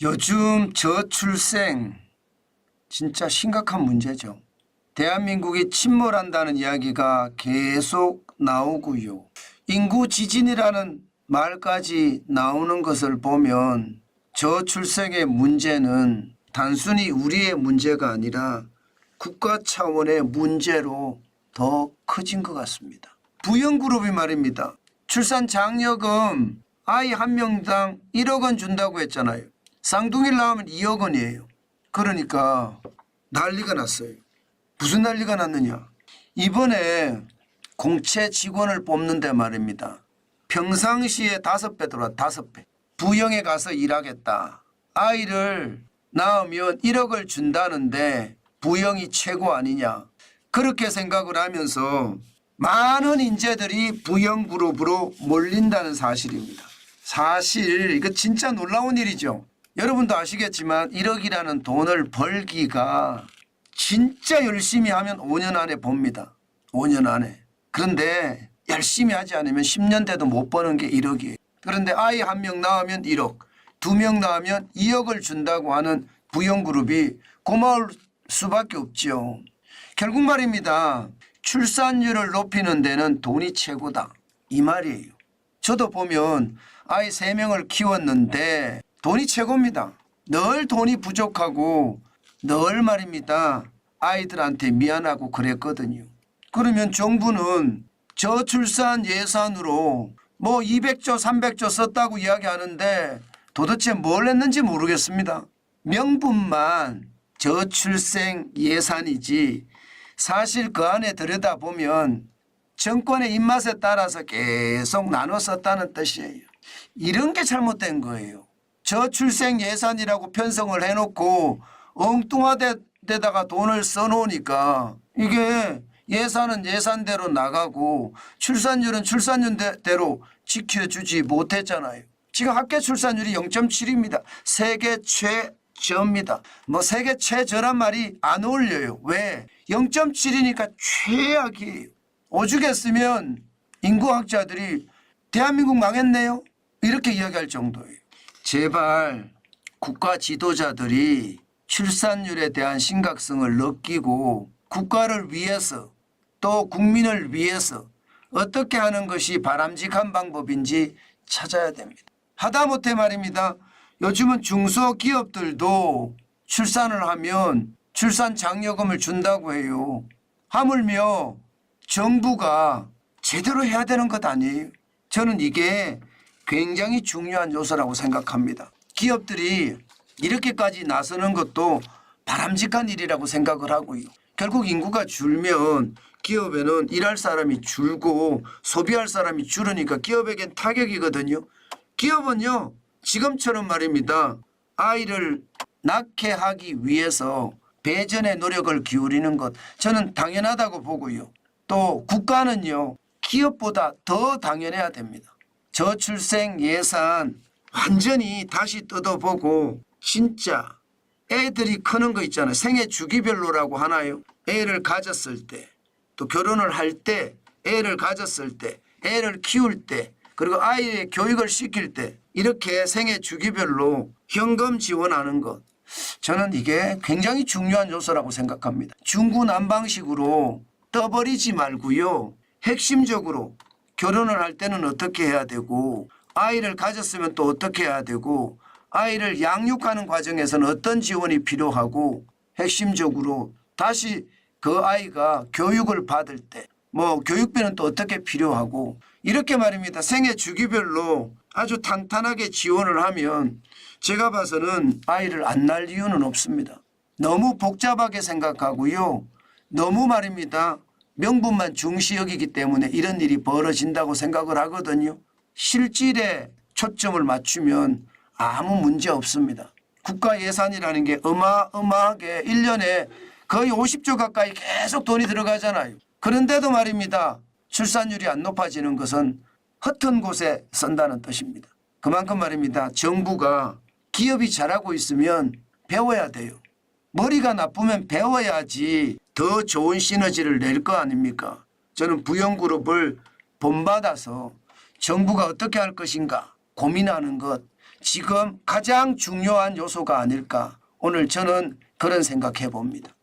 요즘 저출생 진짜 심각한 문제죠. 대한민국이 침몰한다는 이야기가 계속 나오고요. 인구 지진이라는 말까지 나오는 것을 보면 저출생의 문제는 단순히 우리의 문제가 아니라 국가 차원의 문제로 더 커진 것 같습니다. 부영그룹이 말입니다. 출산 장려금 아이 한 명당 1억 원 준다고 했잖아요. 쌍둥이를 낳으면 2억 원이에요. 그러니까 난리가 났어요. 무슨 난리가 났느냐. 이번에 공채 직원을 뽑는데 말입니다. 평상시에 5배 들어와 5배. 부영에 가서 일하겠다. 아이를 낳으면 1억을 준다는데 부영이 최고 아니냐. 그렇게 생각을 하면서 많은 인재들이 부영그룹으로 몰린다는 사실입니다. 사실 이거 진짜 놀라운 일이죠. 여러분도 아시겠지만 1억이라는 돈을 벌기가 진짜 열심히 하면 5년 안에 봅니다. 5년 안에. 그런데 열심히 하지 않으면 10년 돼도 못 버는 게 1억이에요. 그런데 아이 한 명 낳으면 1억, 2명 낳으면 2억을 준다고 하는 부영그룹이 고마울 수밖에 없죠. 결국 말입니다. 출산율을 높이는 데는 돈이 최고다. 이 말이에요. 저도 보면 아이 3명을 키웠는데 돈이 최고입니다. 늘 돈이 부족하고 늘 말입니다. 아이들한테 미안하고 그랬거든요. 그러면 정부는 저출산 예산으로 뭐 200조 300조 썼다고 이야기하는데 도대체 뭘 했는지 모르겠습니다. 명분만 저출생 예산이지 사실 그 안에 들여다보면 정권의 입맛에 따라서 계속 나눠 썼다는 뜻이에요. 이런 게 잘못된 거예요. 저출생 예산이라고 편성을 해놓고 엉뚱하데다가 돈을 써놓으니까 이게 예산은 예산대로 나가고 출산율은 출산율대로 지켜주지 못했잖아요. 지금 합계 출산율이 0.7입니다. 세계 최저입니다. 뭐 세계 최저란 말이 안 어울려요. 왜? 0.7이니까 최악이에요. 오죽했으면 인구학자들이 대한민국 망했네요. 이렇게 이야기할 정도예요. 제발 국가 지도자들이 출산율에 대한 심각성을 느끼고 국가를 위해서 또 국민을 위해서 어떻게 하는 것이 바람직한 방법인지 찾아야 됩니다. 하다못해 말입니다. 요즘은 중소기업들도 출산을 하면 출산 장려금을 준다고 해요. 하물며 정부가 제대로 해야 되는 것 아니에요. 저는 이게 굉장히 중요한 요소라고 생각합니다. 기업들이 이렇게까지 나서는 것도 바람직한 일이라고 생각을 하고요. 결국 인구가 줄면 기업에는 일할 사람이 줄고 소비할 사람이 줄으니까 기업에겐 타격이거든요. 기업은요 지금처럼 말입니다. 아이를 낳게 하기 위해서 배전의 노력을 기울이는 것 저는 당연하다고 보고요. 또 국가는요 기업보다 더 당연해야 됩니다. 저출생 예산 완전히 다시 뜯어보고 진짜 애들이 크는 거 있잖아요. 생애 주기별로라고 하나요? 애를 가졌을 때 또 결혼을 할 때 애를 가졌을 때 애를 키울 때 그리고 아이의 교육을 시킬 때 이렇게 생애 주기별로 현금 지원하는 것 저는 이게 굉장히 중요한 요소라고 생각합니다. 중구난방식으로 떠버리지 말고요. 핵심적으로 결혼을 할 때는 어떻게 해야 되고 아이를 가졌으면 또 어떻게 해야 되고 아이를 양육하는 과정에서는 어떤 지원이 필요하고 핵심적으로 다시 그 아이가 교육을 받을 때 뭐 교육비는 또 어떻게 필요하고 이렇게 말입니다. 생애 주기별로 아주 탄탄하게 지원을 하면 제가 봐서는 아이를 안 낳을 이유는 없습니다. 너무 복잡하게 생각하고요. 너무 말입니다. 명분만 중시 여기기 때문에 이런 일이 벌어진다고 생각을 하거든요. 실질에 초점을 맞추면 아무 문제 없습니다. 국가 예산이라는 게 어마어마하게 1년에 거의 50조 가까이 계속 돈이 들어가잖아요. 그런데도 말입니다. 출산율이 안 높아지는 것은 허튼 곳에 쓴다는 뜻입니다. 그만큼 말입니다. 정부가 기업이 잘하고 있으면 배워야 돼요. 머리가 나쁘면 배워야지 더 좋은 시너지를 낼 거 아닙니까? 저는 부영그룹을 본받아서 정부가 어떻게 할 것인가 고민하는 것 지금 가장 중요한 요소가 아닐까 오늘 저는 그런 생각해 봅니다.